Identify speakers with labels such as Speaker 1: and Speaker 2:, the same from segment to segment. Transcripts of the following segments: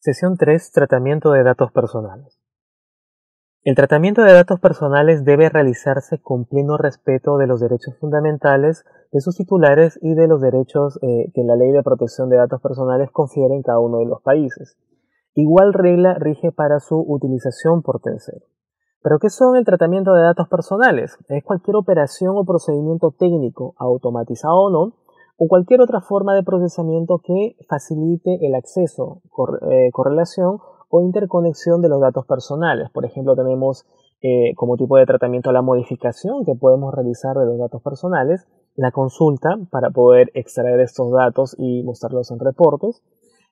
Speaker 1: Sesión 3. Tratamiento de datos personales. El tratamiento de datos personales debe realizarse con pleno respeto de los derechos fundamentales de sus titulares y de los derechos que la Ley de Protección de Datos Personales confiere en cada uno de los países. Igual regla rige para su utilización por terceros. ¿Pero qué son el tratamiento de datos personales? Es cualquier operación o procedimiento técnico, automatizado o no, o cualquier otra forma de procesamiento que facilite el acceso, correlación o interconexión de los datos personales. Por ejemplo, tenemos como tipo de tratamiento la modificación que podemos realizar de los datos personales, la consulta para poder extraer estos datos y mostrarlos en reportes,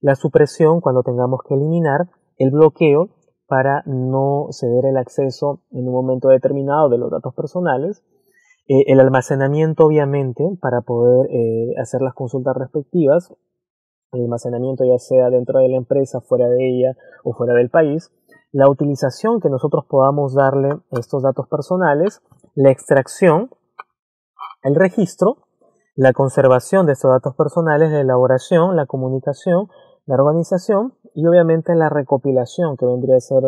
Speaker 1: la supresión cuando tengamos que eliminar, el bloqueo para no ceder el acceso en un momento determinado de los datos personales, el almacenamiento obviamente para poder hacer las consultas respectivas, el almacenamiento ya sea dentro de la empresa, fuera de ella o fuera del país, la utilización que nosotros podamos darle a estos datos personales, la extracción, el registro, la conservación de estos datos personales, la elaboración, la comunicación, la organización y obviamente la recopilación, que vendría a ser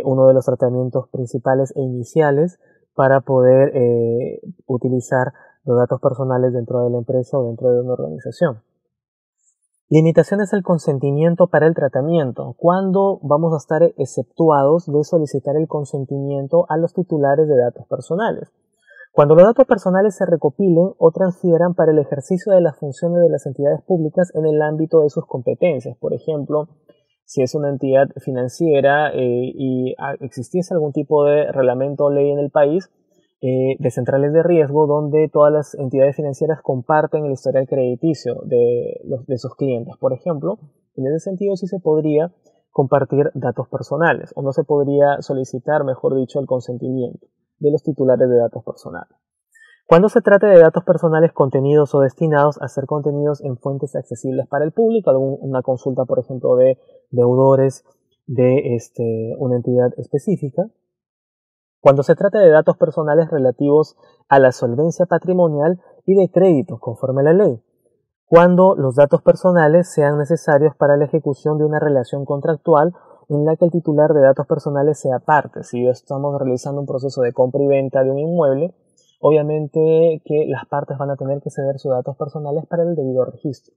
Speaker 1: uno de los tratamientos principales e iniciales para poder utilizar los datos personales dentro de la empresa o dentro de una organización. Limitaciones al consentimiento para el tratamiento. ¿Cuándo vamos a estar exceptuados de solicitar el consentimiento a los titulares de datos personales? Cuando los datos personales se recopilen o transfieran para el ejercicio de las funciones de las entidades públicas en el ámbito de sus competencias. Por ejemplo, si es una entidad financiera y existiese algún tipo de reglamento o ley en el país de centrales de riesgo donde todas las entidades financieras comparten el historial crediticio de sus clientes, por ejemplo, en ese sentido sí se podría compartir datos personales o no se podría solicitar, mejor dicho, el consentimiento de los titulares de datos personales. Cuando se trate de datos personales contenidos o destinados a ser contenidos en fuentes accesibles para el público, una consulta, por ejemplo, de deudores de una entidad específica. Cuando se trate de datos personales relativos a la solvencia patrimonial y de crédito, conforme a la ley. Cuando los datos personales sean necesarios para la ejecución de una relación contractual en la que el titular de datos personales sea parte. Si estamos realizando un proceso de compra y venta de un inmueble, obviamente que las partes van a tener que ceder sus datos personales para el debido registro.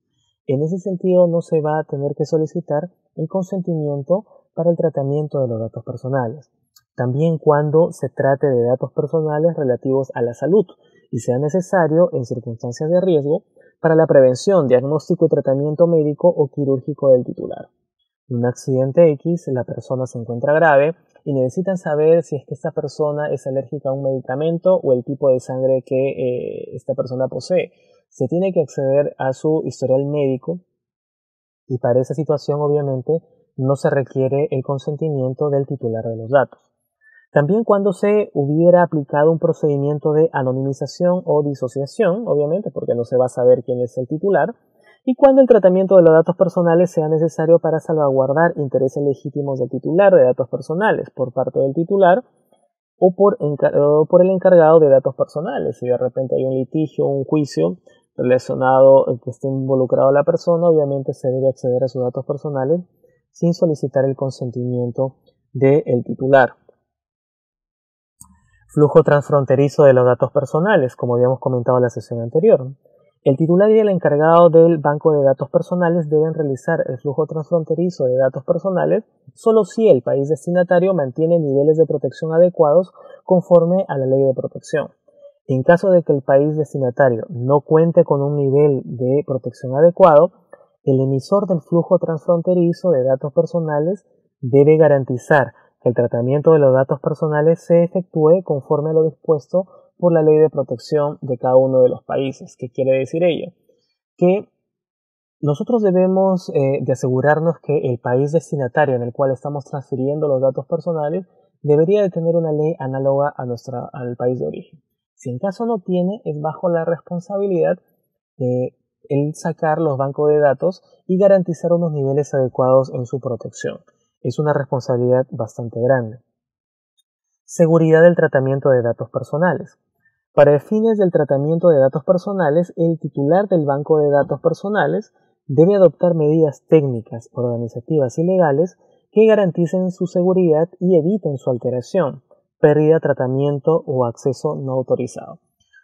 Speaker 1: En ese sentido no se va a tener que solicitar el consentimiento para el tratamiento de los datos personales. También cuando se trate de datos personales relativos a la salud y sea necesario en circunstancias de riesgo para la prevención, diagnóstico y tratamiento médico o quirúrgico del titular. En un accidente X, la persona se encuentra grave y necesitan saber si es que esta persona es alérgica a un medicamento o el tipo de sangre que esta persona posee. Se tiene que acceder a su historial médico y para esa situación obviamente no se requiere el consentimiento del titular de los datos. También cuando se hubiera aplicado un procedimiento de anonimización o disociación, obviamente porque no se va a saber quién es el titular, y cuando el tratamiento de los datos personales sea necesario para salvaguardar intereses legítimos del titular de datos personales por parte del titular o por el encargado de datos personales. Si de repente hay un litigio o un juicio relacionado que esté involucrado la persona, obviamente se debe acceder a sus datos personales sin solicitar el consentimiento del titular. Flujo transfronterizo de los datos personales, como habíamos comentado en la sesión anterior. El titular y el encargado del banco de datos personales deben realizar el flujo transfronterizo de datos personales solo si el país destinatario mantiene niveles de protección adecuados conforme a la ley de protección. En caso de que el país destinatario no cuente con un nivel de protección adecuado, el emisor del flujo transfronterizo de datos personales debe garantizar que el tratamiento de los datos personales se efectúe conforme a lo dispuesto por la ley de protección de cada uno de los países. ¿Qué quiere decir ello? Que nosotros debemos de asegurarnos que el país destinatario en el cual estamos transfiriendo los datos personales debería de tener una ley análoga al país de origen. Si en caso no tiene, es bajo la responsabilidad de el sacar los bancos de datos y garantizar unos niveles adecuados en su protección. Es una responsabilidad bastante grande. Seguridad del tratamiento de datos personales. Para fines del tratamiento de datos personales, el titular del banco de datos personales debe adoptar medidas técnicas, organizativas y legales que garanticen su seguridad y eviten su alteración, pérdida, tratamiento o acceso no autorizado.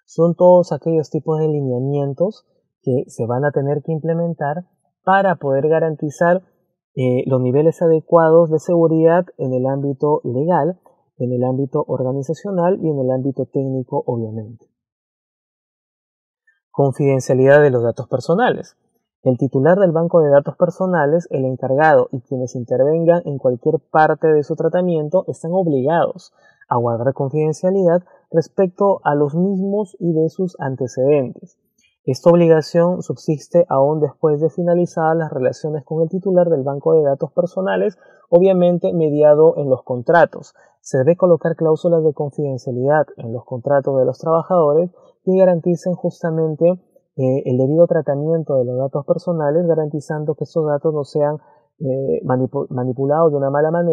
Speaker 1: Son todos aquellos tipos de lineamientos que se van a tener que implementar para poder garantizar los niveles adecuados de seguridad en el ámbito legal, en el ámbito organizacional y en el ámbito técnico, obviamente. Confidencialidad de los datos personales. El titular del banco de datos personales, el encargado y quienes intervengan en cualquier parte de su tratamiento están obligados a guardar confidencialidad respecto a los mismos y de sus antecedentes. Esta obligación subsiste aún después de finalizadas las relaciones con el titular del banco de datos personales, obviamente mediado en los contratos. Se debe colocar cláusulas de confidencialidad en los contratos de los trabajadores que garanticen justamente el debido tratamiento de los datos personales, garantizando que estos datos no sean manipulados de una mala manera